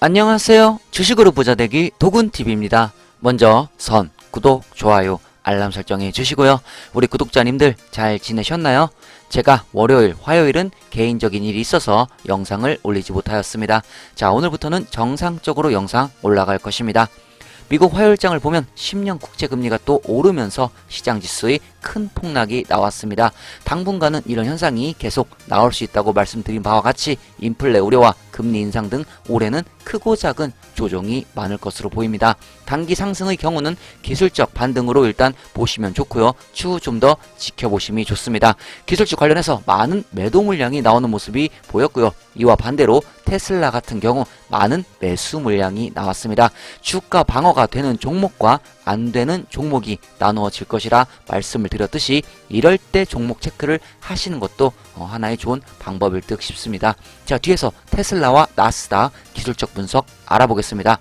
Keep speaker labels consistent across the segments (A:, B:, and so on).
A: 안녕하세요. 주식으로 부자되기 도군TV입니다. 먼저 구독, 좋아요, 알람 설정해 주시고요. 우리 구독자님들 잘 지내셨나요? 제가 월요일, 화요일은 개인적인 일이 있어서 영상을 올리지 못하였습니다. 자, 오늘부터는 정상적으로 영상 올라갈 것입니다. 미국 화요일장을 보면 10년 국채금리가 또 오르면서 시장지수의 큰 폭락이 나왔습니다. 당분간은 이런 현상이 계속 나올 수 있다고 말씀드린 바와 같이 인플레 우려와 금리 인상 등 올해는 크고 작은 조정이 많을 것으로 보입니다. 단기 상승의 경우는 기술적 반등으로 일단 보시면 좋고요. 추후 좀 더 지켜보심이 좋습니다. 기술주 관련해서 많은 매도 물량이 나오는 모습이 보였고요. 이와 반대로 테슬라 같은 경우 많은 매수 물량이 나왔습니다. 주가 방어가 되는 종목과 안 되는 종목이 나누어질 것이라 말씀을 드렸듯이 이럴 때 종목 체크를 하시는 것도 하나의 좋은 방법일 듯 싶습니다. 자, 뒤에서 테슬라와 나스닥 기술적 분석 알아보겠습니다.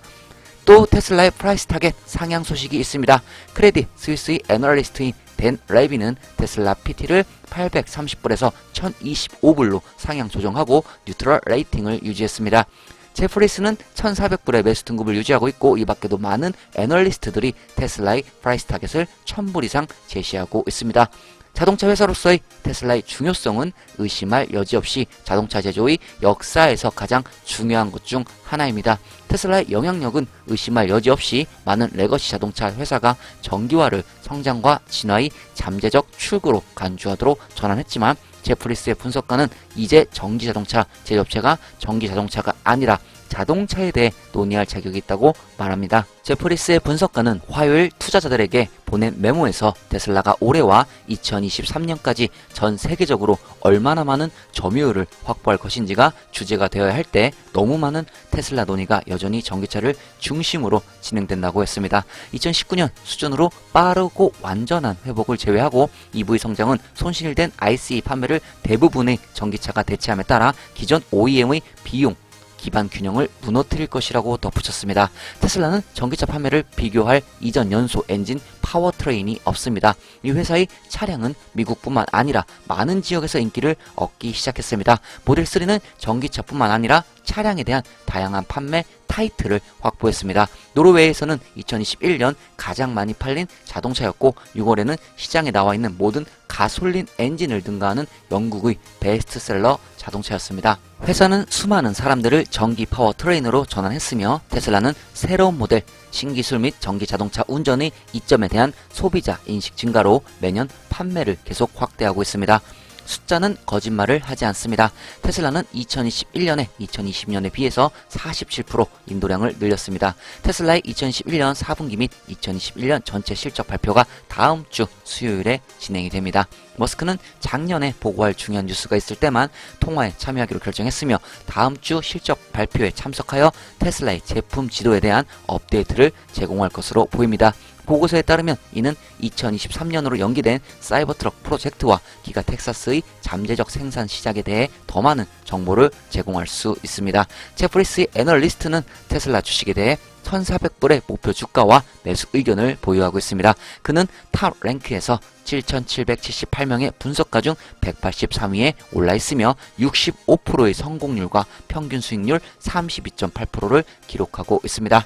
A: 또 테슬라의 프라이스 타겟 상향 소식이 있습니다. 크레딧 스위스의 애널리스트인 댄 레비는 테슬라 PT를 830불에서 1025불로 상향 조정하고 뉴트럴 레이팅을 유지했습니다. 제프리스는 1400불의 매수 등급을 유지하고 있고, 이 밖에도 많은 애널리스트들이 테슬라의 프라이스 타겟을 1000불 이상 제시하고 있습니다. 자동차 회사로서의 테슬라의 중요성은 의심할 여지 없이 자동차 제조의 역사에서 가장 중요한 것 중 하나입니다. 테슬라의 영향력은 의심할 여지 없이 많은 레거시 자동차 회사가 전기화를 성장과 진화의 잠재적 출구로 간주하도록 전환했지만, 제프리스의 분석가는 이제 전기자동차 제조업체가 전기자동차가 아니라 자동차에 대해 논의할 자격이 있다고 말합니다. 제프리스의 분석가는 화요일 투자자들에게 보낸 메모에서 테슬라가 올해와 2023년까지 전 세계적으로 얼마나 많은 점유율을 확보할 것인지가 주제가 되어야 할 때 너무 많은 테슬라 논의가 여전히 전기차를 중심으로 진행된다고 했습니다. 2019년 수준으로 빠르고 완전한 회복을 제외하고 EV 성장은 손실된 ICE 판매를 대부분의 전기차가 대체함에 따라 기존 OEM의 비용 기반 균형을 무너뜨릴 것이라고 덧붙였습니다. 테슬라는 전기차 판매를 비교할 이전 연소 엔진 파워트레인이 없습니다. 이 회사의 차량은 미국뿐만 아니라 많은 지역에서 인기를 얻기 시작했습니다. 모델 3는 전기차뿐만 아니라 차량에 대한 다양한 판매 타이틀을 확보했습니다. 노르웨이에서는 2021년 가장 많이 팔린 자동차였고, 6월에는 시장에 나와 있는 모든 가솔린 엔진을 능가하는 영국의 베스트셀러 자동차였습니다. 회사는 수많은 사람들을 전기 파워트레인으로 전환했으며, 테슬라는 새로운 모델, 신기술 및 전기 자동차 운전의 이점에 대한 소비자 인식 증가로 매년 판매를 계속 확대하고 있습니다. 숫자는 거짓말을 하지 않습니다. 테슬라는 2021년에 2020년에 비해서 47% 인도량을 늘렸습니다. 테슬라의 2021년 4분기 및 2021년 전체 실적 발표가 다음 주 수요일에 진행이 됩니다. 머스크는 작년에 보고할 중요한 뉴스가 있을 때만 통화에 참여하기로 결정했으며, 다음 주 실적 발표에 참석하여 테슬라의 제품 지도에 대한 업데이트를 제공할 것으로 보입니다. 보고서에 따르면 이는 2023년으로 연기된 사이버트럭 프로젝트와 기가 텍사스의 잠재적 생산 시작에 대해 더 많은 정보를 제공할 수 있습니다. 제프리스의 애널리스트는 테슬라 주식에 대해 1400불의 목표 주가와 매수 의견을 보유하고 있습니다. 그는 탑 랭크에서 7778명의 분석가 중 183위에 올라 있으며 65%의 성공률과 평균 수익률 32.8%를 기록하고 있습니다.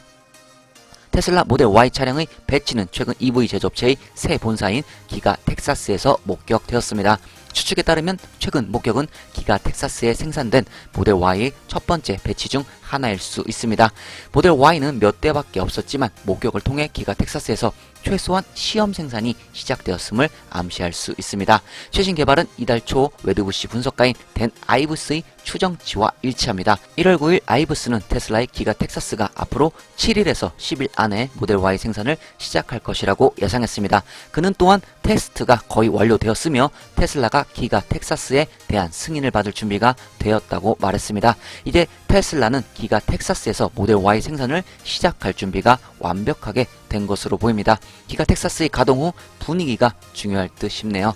A: 테슬라 모델 Y 차량의 배치는 최근 EV 제조업체의 새 본사인 기가 텍사스에서 목격되었습니다. 추측에 따르면 최근 목격은 기가 텍사스에 생산된 모델 Y의 첫 번째 배치 중 하나일 수 있습니다. 모델 Y는 몇 대밖에 없었지만 목격을 통해 기가 텍사스에서 최소한 시험 생산이 시작되었음을 암시할 수 있습니다. 최신 개발은 이달 초 웨드부시 분석가인 댄 아이브스의 추정치와 일치합니다. 1월 9일 아이브스는 테슬라의 기가 텍사스가 앞으로 7일에서 10일 안에 모델 Y 생산을 시작할 것이라고 예상했습니다. 그는 또한 테스트가 거의 완료되었으며 테슬라가 기가 텍사스에 대한 승인을 받을 준비가 되었다고 말했습니다. 이제 테슬라는 기가 텍사스에서 모델 Y 생산을 시작할 준비가 완벽하게 된 것으로 보입니다. 기가 텍사스의 가동 후 분위기가 중요할 듯 싶네요.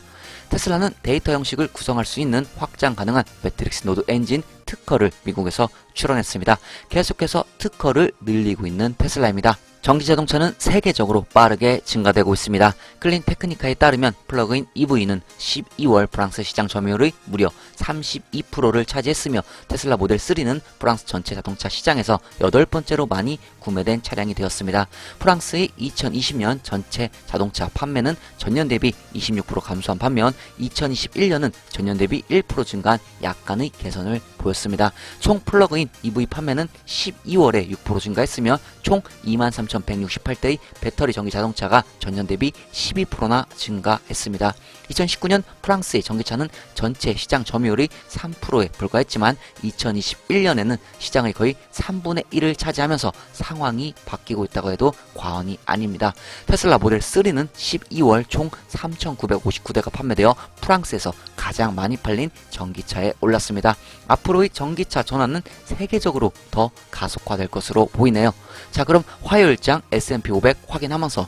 A: 테슬라는 데이터 형식을 구성할 수 있는 확장 가능한 매트릭스 노드 엔진 특허를 미국에서 출원했습니다. 계속해서 특허를 늘리고 있는 테슬라입니다. 전기 자동차는 세계적으로 빠르게 증가되고 있습니다. 클린 테크니카에 따르면 플러그인 EV는 12월 프랑스 시장 점유율의 무려 32%를 차지했으며 테슬라 모델 3는 프랑스 전체 자동차 시장에서 8번째로 많이 구매된 차량이 되었습니다. 프랑스의 2020년 전체 자동차 판매는 전년 대비 26% 감소한 반면 2021년은 전년 대비 1% 증가한 약간의 개선을 보였습니다. 총 플러그인 EV 판매는 12월에 6% 증가했으며 총 23,168대의 배터리 전기 자동차가 전년 대비 12%나 증가했습니다. 2019년 프랑스의 전기차는 전체 시장 점유율이 3%에 불과했지만 2021년에는 시장의 거의 3분의 1을 차지하면서 상황이 바뀌고 있다고 해도 과언이 아닙니다. 테슬라 모델 3는 12월 총 3,959대가 판매되어 프랑스에서 가장 많이 팔린 전기차에 올랐습니다. 앞으로의 전기차 전환은 세계적으로 더 가속화될 것으로 보이네요. 자, 그럼 화요일장 S&P 500 확인하면서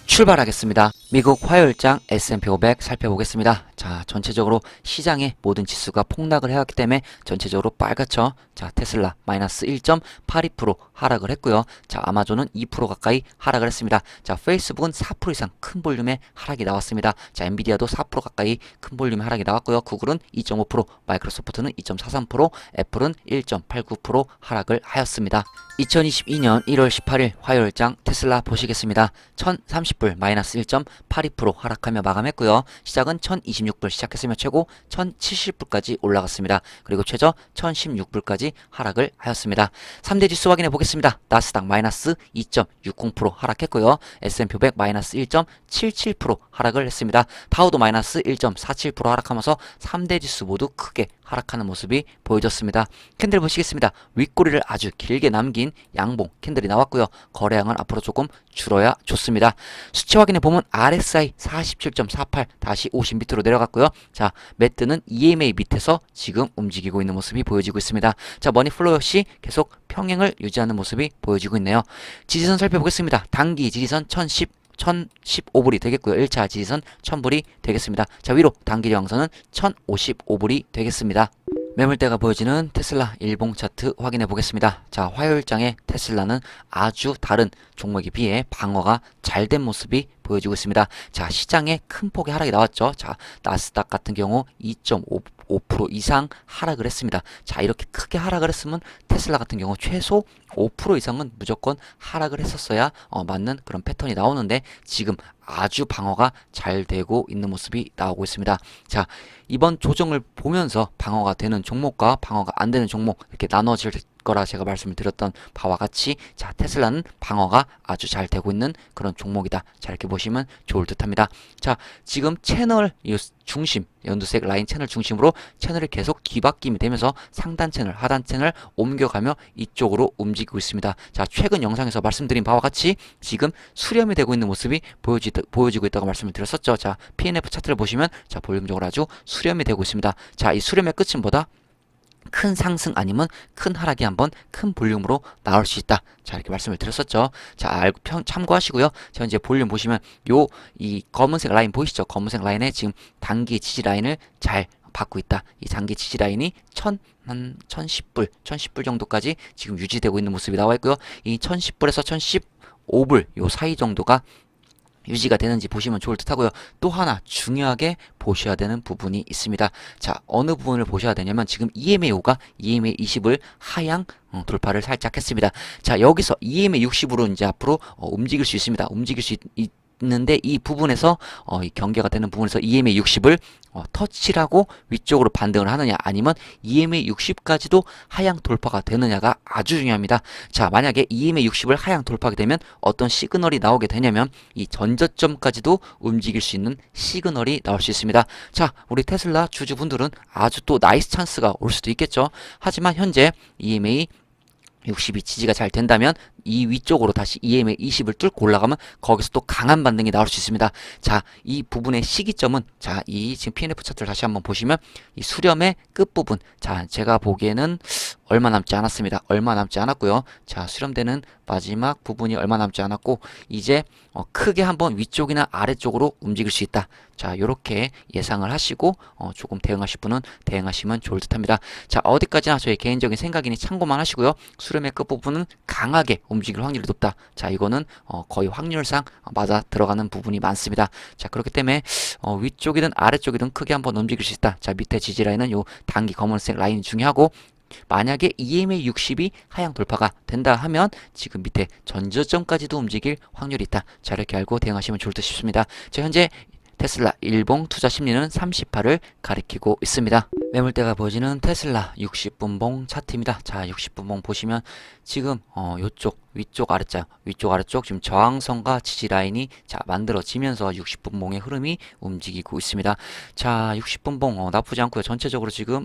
A: 출발하겠습니다. 미국 화요일장 S&P 500 살펴보겠습니다. 자, 전체적으로 시장의 모든 지수가 폭락을 해왔기 때문에 전체적으로 빨갛죠. 자, 테슬라 마이너스 1.82% 하락을 했고요. 자, 아마존은 2% 가까이 하락을 했습니다. 자, 페이스북은 4% 이상 큰 볼륨의 하락이 나왔습니다. 자, 엔비디아도 4% 가까이 큰 볼륨의 하락이 나왔고요. 구글은 2.5%, 마이크로소프트는 2.43%, 애플은 1.89% 하락을 하였습니다. 2022년 1월 18일 화요일장 테슬라 보시겠습니다. 1030불 마이너스 1.82% 하락하며 마감했고요. 시작은 1026불 시작했으며 최고 1070불까지 올라갔습니다. 그리고 최저 1016불까지 하락을 하였습니다. 3대 지수 확인해 보겠습니다. 나스닥 마이너스 2.60% 하락했고요. S&P 500 마이너스 1.77% 하락을 했습니다. 다우도 마이너스 1.47% 하락하면서 3대 지수 모두 크게 하락하는 모습이 보여졌습니다. 캔들 보시겠습니다. 윗꼬리를 아주 길게 남긴 양봉 캔들이 나왔고요. 거래량은 앞으로 조금 줄어야 좋습니다. 수치 확인해 보면 RSI 47.48 다시 50 밑으로 내려갔고요. 자, 매트는 EMA 밑에서 지금 움직이고 있는 모습이 보여지고 있습니다. 자, 머니플로우 역시 계속 평행을 유지하는 모습이 보여지고 있네요. 지지선 살펴보겠습니다. 단기 지지선 1015불이 되겠고요. 1차 지지선 1000불이 되겠습니다. 자, 위로 단기 저항선은 1055불이 되겠습니다. 매물대가 보여지는 테슬라 일봉 차트 확인해 보겠습니다. 자, 화요일장의 테슬라는 아주 다른 종목에 비해 방어가 잘 된 모습이 보여지고 있습니다. 자, 시장에 큰 폭의 하락이 나왔죠. 자, 나스닥 같은 경우 2.5% 이상 하락을 했습니다. 자, 이렇게 크게 하락을 했으면 테슬라 같은 경우 최소 5% 이상은 무조건 하락을 했었어야 맞는 그런 패턴이 나오는데 지금 아주 방어가 잘 되고 있는 모습이 나오고 있습니다. 자, 이번 조정을 보면서 방어가 되는 종목과 방어가 안 되는 종목 이렇게 나눠질 거라 제가 말씀을 드렸던 바와 같이 자, 테슬라는 방어가 아주 잘 되고 있는 그런 종목이다. 자, 이렇게 보시면 좋을 듯 합니다. 자, 지금 채널 중심, 연두색 라인 채널 중심으로 채널이 계속 뒤바뀜이 되면서 상단 채널, 하단 채널 옮겨가며 이쪽으로 움직이고 있습니다. 자, 최근 영상에서 말씀드린 바와 같이 지금 수렴이 되고 있는 모습이 보여지고 있다고 말씀을 드렸었죠. 자, PNF 차트를 보시면 자, 볼륨적으로 아주 수렴이 되고 있습니다. 자, 이 수렴의 끝은 뭐다? 큰 상승 아니면 큰 하락이 한번 큰 볼륨으로 나올 수 있다. 자, 이렇게 말씀을 드렸었죠. 자, 참고하시고요. 자, 이제 볼륨 보시면 이 검은색 라인 보이시죠? 검은색 라인에 지금 단기 지지 라인을 잘 받고 있다. 이 단기 지지 라인이 1010불 정도까지 지금 유지되고 있는 모습이 나와 있고요. 이 1010불에서 1015불 요 사이 정도가 유지가 되는지 보시면 좋을 듯 하고요. 또 하나 중요하게 보셔야 되는 부분이 있습니다. 자, 어느 부분을 보셔야 되냐면 지금 EMA5가 EMA 20을 하향 돌파를 살짝 했습니다. 자, 여기서 EMA 60으로 이제 앞으로 움직일 수 있습니다. 움직일 수 있는데 이 부분에서 이 경계가 되는 부분에서 EMA 60을 터치를 하고 위쪽으로 반등을 하느냐 아니면 EMA 60까지도 하향 돌파가 되느냐가 아주 중요합니다. 자, 만약에 EMA 60을 하향 돌파하게 되면 어떤 시그널이 나오게 되냐면 이 전저점까지도 움직일 수 있는 시그널이 나올 수 있습니다. 자, 우리 테슬라 주주분들은 아주 또 나이스 찬스가 올 수도 있겠죠. 하지만 현재 EMA 60이 지지가 잘 된다면 이 위쪽으로 다시 EMA 20을 뚫고 올라가면 거기서 또 강한 반등이 나올 수 있습니다. 자, 이 부분의 시기점은 자, 이 지금 PNF 차트를 다시 한번 보시면 이 수렴의 끝부분 자, 제가 보기에는 얼마 남지 않았습니다. 얼마 남지 않았고요. 자, 수렴되는 마지막 부분이 얼마 남지 않았고 이제 크게 한번 위쪽이나 아래쪽으로 움직일 수 있다. 자, 요렇게 예상을 하시고 조금 대응하실 분은 대응하시면 좋을 듯 합니다. 자, 어디까지나 저의 개인적인 생각이니 참고만 하시고요. 수렴의 끝부분은 강하게 움직일 확률이 높다. 자, 이거는 거의 확률상 맞아 들어가는 부분이 많습니다. 자, 그렇기 때문에 위쪽이든 아래쪽이든 크게 한번 움직일 수 있다. 자, 밑에 지지 라인은 요 단기 검은색 라인이 중요하고 만약에 EMA 60이 하향 돌파가 된다 하면 지금 밑에 전저점까지도 움직일 확률이 있다. 자, 이렇게 알고 대응하시면 좋을 듯 싶습니다. 자, 현재 테슬라 일봉 투자 심리는 38을 가리키고 있습니다. 매물대가 보여지는 테슬라 60분봉 차트입니다. 자, 60분봉 보시면 지금 요쪽 위쪽 아래쪽 지금 저항선과 지지 라인이 자 만들어지면서 60분봉의 흐름이 움직이고 있습니다. 자, 60분봉 나쁘지 않고요. 전체적으로 지금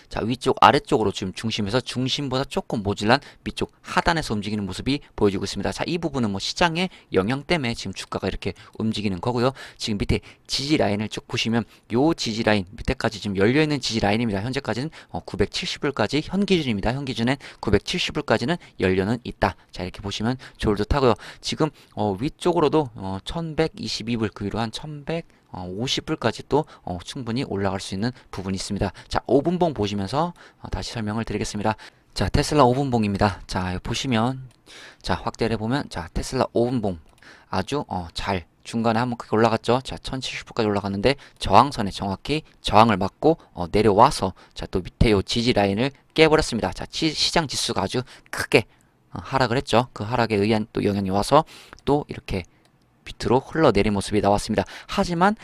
A: 자, 위쪽 아래쪽으로 지금 중심에서 중심보다 조금 모질란 밑쪽 하단에서 움직이는 모습이 보여지고 있습니다. 자, 이 부분은 뭐 시장의 영향 때문에 지금 주가가 이렇게 움직이는 거고요. 지금 밑에 지지 라인을 쭉 보시면 요 지지 라인 밑에까지 지금 열려 있는 지지 라인입니다. 현재까지는 970불까지 현 기준입니다. 현 기준엔 970불까지는 열려는 있다. 자, 이렇게 보시면 좋을 듯 하고요. 지금 위쪽으로도 1122불 그 위로 한 50불까지 또 충분히 올라갈 수 있는 부분이 있습니다. 자, 5분봉 보시면서 다시 설명을 드리겠습니다. 자, 테슬라 5분봉입니다. 자, 보시면 자, 확대를 해보면 자, 테슬라 5분봉 아주 잘 중간에 한번 크게 올라갔죠. 자, 1070불까지 올라갔는데 저항선에 정확히 저항을 맞고 내려와서 자, 또 밑에 요 지지 라인을 깨버렸습니다. 자, 시장 지수가 아주 크게 하락을 했죠. 그 하락에 의한 또 영향이 와서 또 이렇게 밑으로 흘러내린 모습이 나왔습니다. 하지만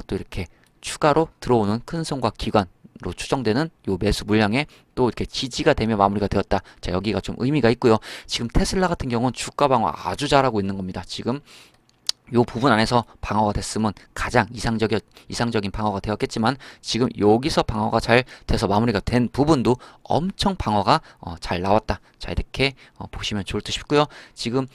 A: 또 이렇게 추가로 들어오는 큰 손과 기관으로 추정되는 요 매수 물량에 또 이렇게 지지가 되며 마무리가 되었다. 자, 여기가 좀 의미가 있고요. 지금 테슬라 같은 경우는 주가 방어 아주 잘하고 있는 겁니다. 지금 요 부분 안에서 방어가 됐으면 가장 이상적인 방어가 되었겠지만 지금 여기서 방어가 잘 돼서 마무리가 된 부분도 엄청 방어가 잘 나왔다. 자, 이렇게 보시면 좋을 듯 싶고요. 지금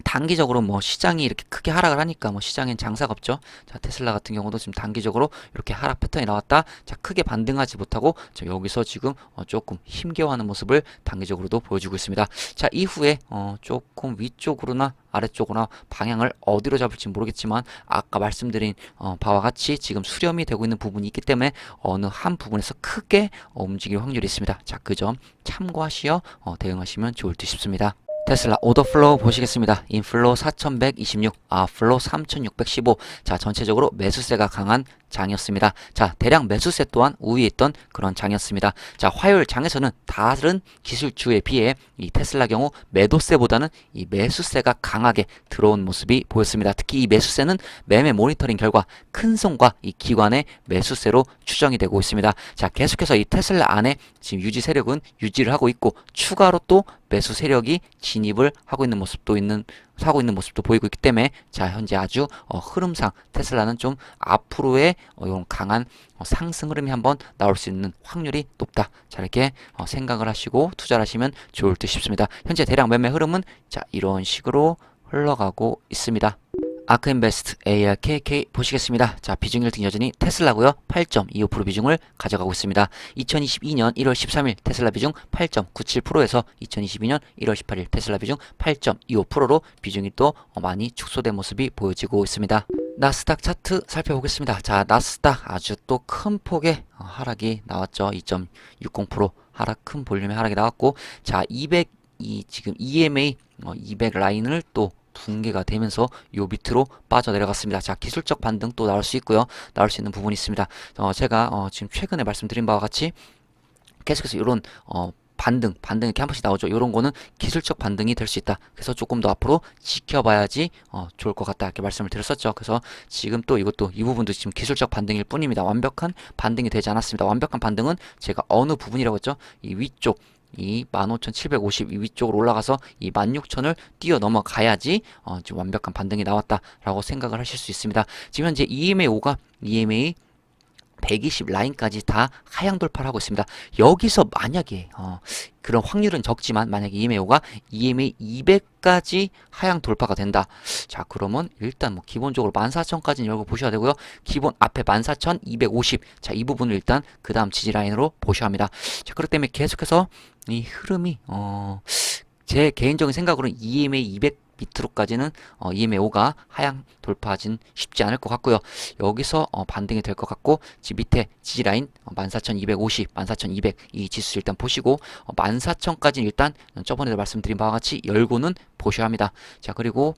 A: 단기적으로 뭐 시장이 이렇게 크게 하락을 하니까 뭐 시장엔 장사가 없죠. 자, 테슬라 같은 경우도 지금 단기적으로 이렇게 하락 패턴이 나왔다. 자, 크게 반등하지 못하고 자, 여기서 지금 조금 힘겨워하는 모습을 단기적으로도 보여주고 있습니다. 자, 이후에 조금 위쪽으로나 아래쪽으로나 방향을 어디로 잡을지 모르겠지만 아까 말씀드린 바와 같이 지금 수렴이 되고 있는 부분이 있기 때문에 어느 한 부분에서 크게 움직일 확률이 있습니다. 자, 그 점 참고하시어 대응하시면 좋을 듯 싶습니다. 테슬라 오더플로우 보시겠습니다. 인플로우 4126, 아웃플로우 3615. 자, 전체적으로 매수세가 강한 장이었습니다. 자, 대량 매수세 또한 우위에 있던 그런 장이었습니다. 자, 화요일 장에서는 다른 기술주에 비해 이 테슬라 경우 매도세보다는 이 매수세가 강하게 들어온 모습이 보였습니다. 특히 이 매수세는 매매 모니터링 결과 큰 손과 이 기관의 매수세로 추정이 되고 있습니다. 자, 계속해서 이 테슬라 안에 지금 유지 세력은 유지를 하고 있고 추가로 또 매수 세력이 진입을 하고 있는 모습도 하고 있는 모습도 보이고 있기 때문에 자, 현재 아주 흐름상 테슬라는 좀 앞으로의 이런 강한 상승 흐름이 한번 나올 수 있는 확률이 높다. 자, 이렇게 생각을 하시고 투자를 하시면 좋을 듯 싶습니다. 현재 대량 매매 흐름은 자, 이런 식으로 흘러가고 있습니다. 아크인베스트 ARKK 보시겠습니다. 자, 비중 1등 여전히 테슬라고요. 8.25% 비중을 가져가고 있습니다. 2022년 1월 13일 테슬라 비중 8.97%에서 2022년 1월 18일 테슬라 비중 8.25%로 비중이 또 많이 축소된 모습이 보여지고 있습니다. 나스닥 차트 살펴보겠습니다. 자, 나스닥 아주 또 큰 폭의 하락이 나왔죠. 2.60% 하락, 큰 볼륨의 하락이 나왔고 자, 지금 EMA 200 라인을 또 붕괴가 되면서 요 밑으로 빠져 내려갔습니다. 자, 기술적 반등 또 나올 수 있고요. 나올 수 있는 부분이 있습니다. 제가 지금 최근에 말씀드린 바와 같이 계속해서 이런 반등 이렇게 한 번씩 나오죠. 이런 거는 기술적 반등이 될 수 있다. 그래서 조금 더 앞으로 지켜봐야지 좋을 것 같다. 이렇게 말씀을 드렸었죠. 그래서 지금 또 이것도 이 부분도 지금 기술적 반등일 뿐입니다. 완벽한 반등이 되지 않았습니다. 완벽한 반등은 제가 어느 부분이라고 했죠? 이 위쪽 이 15,750 위쪽으로 올라가서 이 16,000을 뛰어 넘어가야지 지금 완벽한 반등이 나왔다라고 생각을 하실 수 있습니다. 지금 현재 EMA 120 라인까지 다 하향 돌파를 하고 있습니다. 여기서 만약에 그런 확률은 적지만 만약에 EMA 200까지 하향 돌파가 된다. 자, 그러면 일단 뭐 기본적으로 14,000까지는 열고 보셔야 되고요. 기본 앞에 14,250. 자, 이 부분을 일단 그 다음 지지 라인으로 보셔야 합니다. 자, 그렇기 때문에 계속해서 이 흐름이 제 개인적인 생각으로는 EMA 200 밑으로까지는 EMA 5가 하향 돌파하진 쉽지 않을 것 같고요. 여기서 반등이 될 것 같고, 밑에 지지라인 14,250, 14,200 이 지수 일단 보시고 14,000까지 일단 저번에도 말씀드린 바와 같이 열고는 보셔야 합니다. 자, 그리고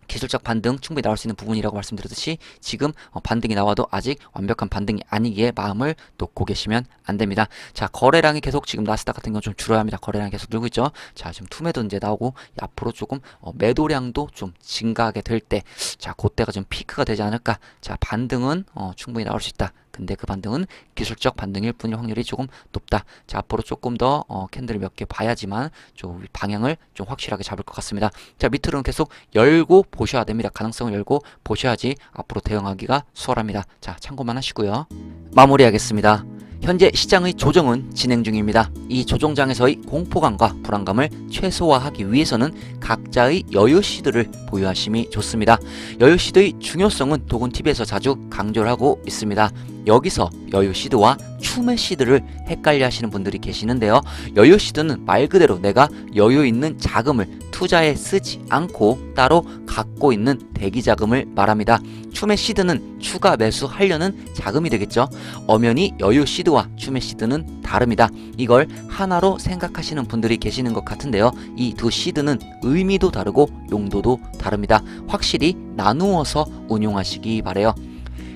A: 기술적 반등 충분히 나올 수 있는 부분이라고 말씀드렸듯이 지금 반등이 나와도 아직 완벽한 반등이 아니기에 마음을 놓고 계시면 안 됩니다. 자, 거래량이 계속 지금 나스닥 같은 경우 좀 줄어야 합니다. 거래량이 계속 늘고 있죠. 자, 지금 투매도 이제 나오고 앞으로 조금 매도량도 좀 증가하게 될 때, 자, 그때가 좀 피크가 되지 않을까. 자, 반등은 충분히 나올 수 있다. 근데 그 반등은 기술적 반등일 뿐일 확률이 조금 높다. 자, 앞으로 조금 더 캔들을 몇 개 봐야지만 좀 방향을 좀 확실하게 잡을 것 같습니다. 자, 밑으로는 계속 열고 보셔야 됩니다. 가능성을 열고 보셔야지 앞으로 대응하기가 수월합니다. 자, 참고만 하시고요. 마무리하겠습니다. 현재 시장의 조정은 진행 중입니다. 이 조정장에서의 공포감과 불안감을 최소화하기 위해서는 각자의 여유시드를 보유하심이 좋습니다. 여유시드의 중요성은 도군TV에서 자주 강조를 하고 있습니다. 여기서 여유시드와 추매시드를 헷갈려 하시는 분들이 계시는데요. 여유시드는 말 그대로 내가 여유 있는 자금을 투자에 쓰지 않고 따로 갖고 있는 대기자금을 말합니다. 추매시드는 추가 매수하려는 자금이 되겠죠. 엄연히 여유시드와 추매시드는 다릅니다. 이걸 하나로 생각하시는 분들이 계시는 것 같은데요. 이 두 시드는 의미도 다르고 용도도 다릅니다. 확실히 나누어서 운용하시기 바래요.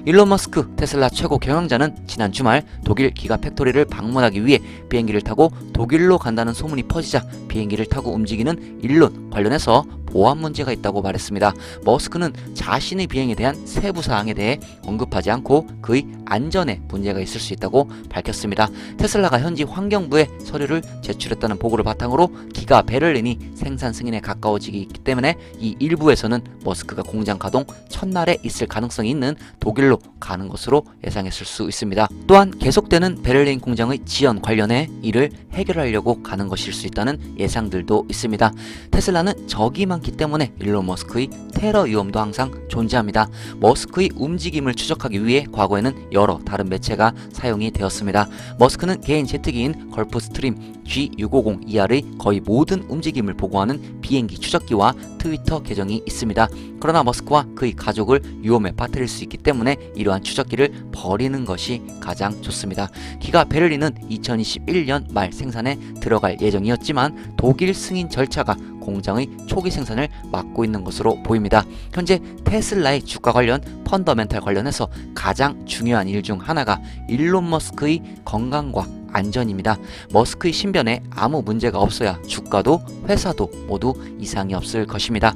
A: 일론 머스크 테슬라 최고 경영자는 지난 주말 독일 기가 팩토리를 방문하기 위해 비행기를 타고 독일로 간다는 소문이 퍼지자 비행기를 타고 움직이는 일론 관련해서 보안 문제가 있다고 말했습니다. 머스크는 자신의 비행에 대한 세부 사항에 대해 언급하지 않고 그의 안전에 문제가 있을 수 있다고 밝혔습니다. 테슬라가 현지 환경부에 서류를 제출했다는 보고를 바탕으로 기가 베를린이 생산 승인에 가까워지기 때문에 이 일부에서는 머스크가 공장 가동 첫날에 있을 가능성이 있는 독일로 가는 것으로 예상했을 수 있습니다. 또한 계속되는 베를린 공장의 지연 관련해 이를 해결하려고 가는 것일 수 있다는 예상들도 있습니다. 테슬라는 적이 많기 때문에 일론 머스크의 테러 위험도 항상 존재합니다. 머스크의 움직임을 추적하기 위해 과거에는 여러 다른 매체가 사용이 되었습니다. 머스크는 개인 제트기인 걸프스트림 G650ER의 거의 모든 움직임을 보고하는 비행기 추적기와 트위터 계정이 있습니다. 그러나 머스크와 그의 가족을 위험에 빠뜨릴 수 있기 때문에 이러한 추적기를 버리는 것이 가장 좋습니다. 기가 베를린은 2021년 말 생산에 들어갈 예정이었지만 독일 승인 절차가 공장의 초기 생산을 막고 있는 것으로 보입니다. 현재 테슬라의 주가 관련 펀더멘탈 관련해서 가장 중요한 일 중 하나가 일론 머스크의 건강과 안전입니다. 머스크의 신변에 아무 문제가 없어야 주가도 회사도 모두 이상이 없을 것입니다.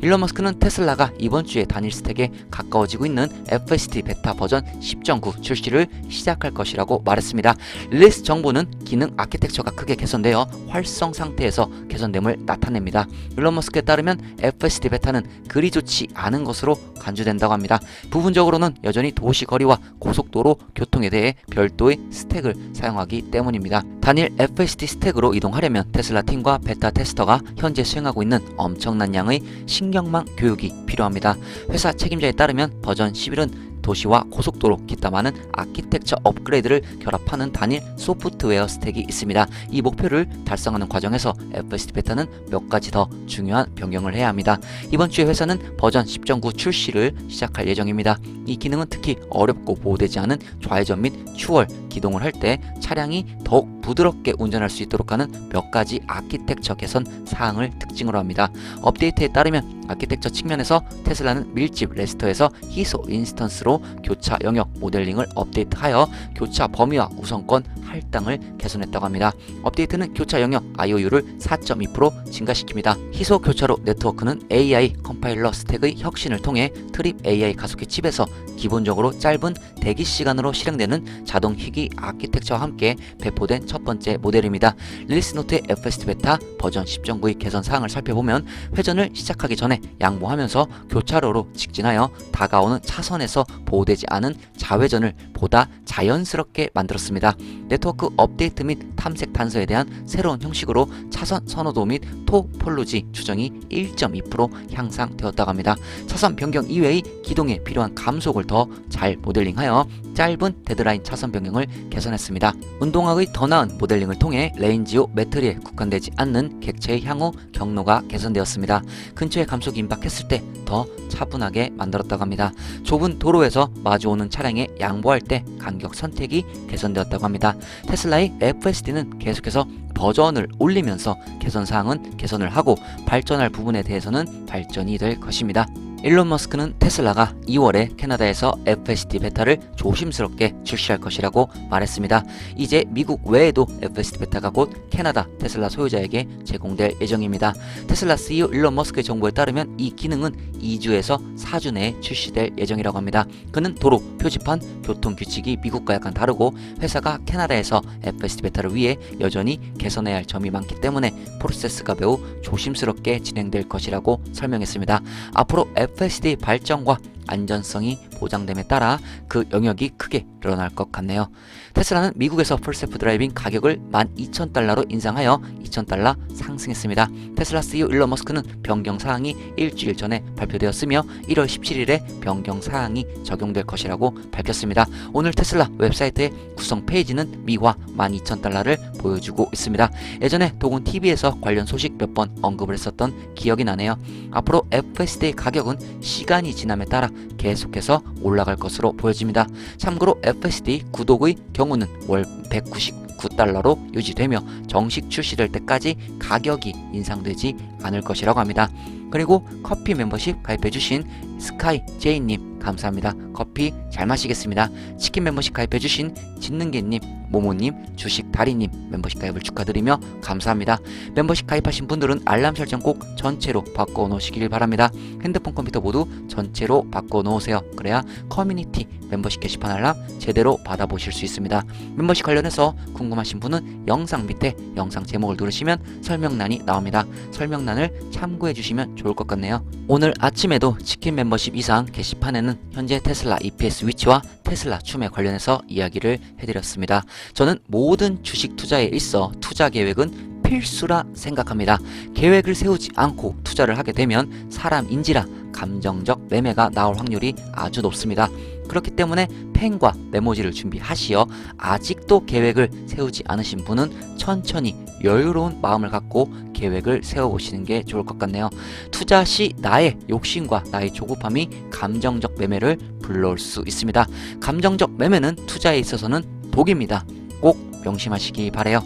A: 일론 머스크는 테슬라가 이번 주에 단일 스택에 가까워지고 있는 FSD 베타 버전 10.9 출시를 시작할 것이라고 말했습니다. 릴리스 정보는 기능 아키텍처가 크게 개선되어 활성 상태에서 개선됨을 나타냅니다. 일론 머스크에 따르면 FSD 베타는 그리 좋지 않은 것으로 간주된다고 합니다. 부분적으로는 여전히 도시 거리와 고속도로 교통에 대해 별도의 스택을 사용하기 때문입니다. 단일 FSD 스택으로 이동하려면 테슬라 팀과 베타 테스터가 현재 수행하고 있는 엄청난 양의 신경망 교육이 필요합니다. 회사 책임자에 따르면 버전 11은 도시와 고속도로, 기타 많은 아키텍처 업그레이드를 결합하는 단일 소프트웨어 스택이 있습니다. 이 목표를 달성하는 과정에서 FSD 베타는 몇 가지 더 중요한 변경을 해야 합니다. 이번 주에 회사는 버전 10.9 출시를 시작할 예정입니다. 이 기능은 특히 어렵고 보호되지 않은 좌회전 및 추월, 기동을 할 때 차량이 더욱 부드럽게 운전할 수 있도록 하는 몇 가지 아키텍처 개선 사항을 특징으로 합니다. 업데이트에 따르면 아키텍처 측면에서 테슬라는 밀집 레스터에서 희소 인스턴스로 교차 영역 모델링을 업데이트하여 교차 범위와 우선권 할당을 개선했다고 합니다. 업데이트는 교차 영역 IOU를 4.2% 증가시킵니다. 희소 교차로 네트워크는 AI 컴파일러 스택의 혁신을 통해 트립 AI 가속기 칩에서 기본적으로 짧은 대기 시간으로 실행되는 자동 희귀 아키텍처와 함께 배포된 첫 번째 모델입니다. 릴리스 노트의 FSD 베타 버전 10.9의 개선 사항을 살펴보면 회전을 시작하기 전에 양보하면서 교차로로 직진하여 다가오는 차선에서 보호되지 않은 좌회전을 보다 자연스럽게 만들었습니다. 네트워크 업데이트 및 탐색 단서에 대한 새로운 형식으로 차선 선호도 및 토폴로지 추정이 1.2% 향상되었다고 합니다. 차선 변경 이외의 기동에 필요한 감속을 더 잘 모델링하여 짧은 데드라인 차선 변경을 개선했습니다. 운동화의 더 나은 모델링을 통해 레인지오 매트리에 국한되지 않는 객체의 향후 경로가 개선되었습니다. 근처에 감속이 임박했을 때 더 차분하게 만들었다고 합니다. 좁은 도로에서 마주오는 차량에 양보할 때 간격 선택이 개선되었다고 합니다. 테슬라의 FSD는 계속해서 버전을 올리면서 개선사항은 개선을 하고 발전할 부분에 대해서는 발전이 될 것입니다. 일론 머스크는 테슬라가 2월에 캐나다에서 FSD 베타를 조심스럽게 출시할 것이라고 말했습니다. 이제 미국 외에도 FSD 베타가 곧 캐나다 테슬라 소유자에게 제공될 예정입니다. 테슬라 CEO 일론 머스크의 정보에 따르면 이 기능은 2주에서 4주 내에 출시될 예정이라고 합니다. 그는 도로, 표지판, 교통 규칙이 미국과 약간 다르고 회사가 캐나다에서 FSD 베타를 위해 여전히 개선해야 할 점이 많기 때문에 프로세스가 매우 조심스럽게 진행될 것이라고 설명했습니다. 앞으로 FSD 발전과 안전성이 보장됨에 따라 그 영역이 크게 늘어날 것 같네요. 테슬라는 미국에서 풀셀프 드라이빙 가격을 12,000달러로 인상하여 2,000달러 상승했습니다. 테슬라 CEO 일론 머스크는 변경 사항이 일주일 전에 발표되었으며 1월 17일에 변경 사항이 적용될 것이라고 밝혔습니다. 오늘 테슬라 웹사이트의 구성 페이지는 미화 12,000달러를 보여주고 있습니다. 예전에 도군 TV에서 관련 소식 몇 번 언급을 했었던 기억이 나네요. 앞으로 FSD의 가격은 시간이 지남에 따라 계속해서 올라갈 것으로 보여집니다. 참고로 FSD 구독의 경우는 월 199달러로 유지되며 정식 출시될 때까지 가격이 인상되지 않을 것이라고 합니다. 그리고 커피 멤버십 가입해주신 스카이제이님 감사합니다. 커피 잘 마시겠습니다. 치킨 멤버십 가입해주신 짓는개님, 모모님, 주식다리님 멤버십 가입을 축하드리며 감사합니다. 멤버십 가입하신 분들은 알람 설정 꼭 전체로 바꿔놓으시길 바랍니다. 핸드폰 컴퓨터 모두 전체로 바꿔놓으세요. 그래야 커뮤니티 멤버십 게시판 알람 제대로 받아보실 수 있습니다. 멤버십 관련해서 궁금하신 분은 영상 밑에 영상 제목을 누르시면 설명란이 나옵니다. 설명란을 참고해 주시면 좋을 것 같네요. 오늘 아침에도 치킨 멤버십 이상 게시판에는 현재 테슬라 EPS 위치와 테슬라 춤에 관련해서 이야기를 해드렸습니다. 저는 모든 주식 투자에 있어 투자 계획은 필수라 생각합니다. 계획을 세우지 않고 투자를 하게 되면 사람인지라 감정적 매매가 나올 확률이 아주 높습니다. 그렇기 때문에 펜과 메모지를 준비하시어 아직도 계획을 세우지 않으신 분은 천천히 여유로운 마음을 갖고 계획을 세워보시는 게 좋을 것 같네요. 투자 시 나의 욕심과 나의 조급함이 감정적 매매를 불러올 수 있습니다. 감정적 매매는 투자에 있어서는 독입니다. 꼭 명심하시기 바래요.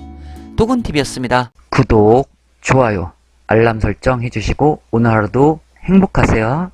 A: 도군TV였습니다. 구독, 좋아요, 알람 설정 해주시고 오늘 하루도 행복하세요.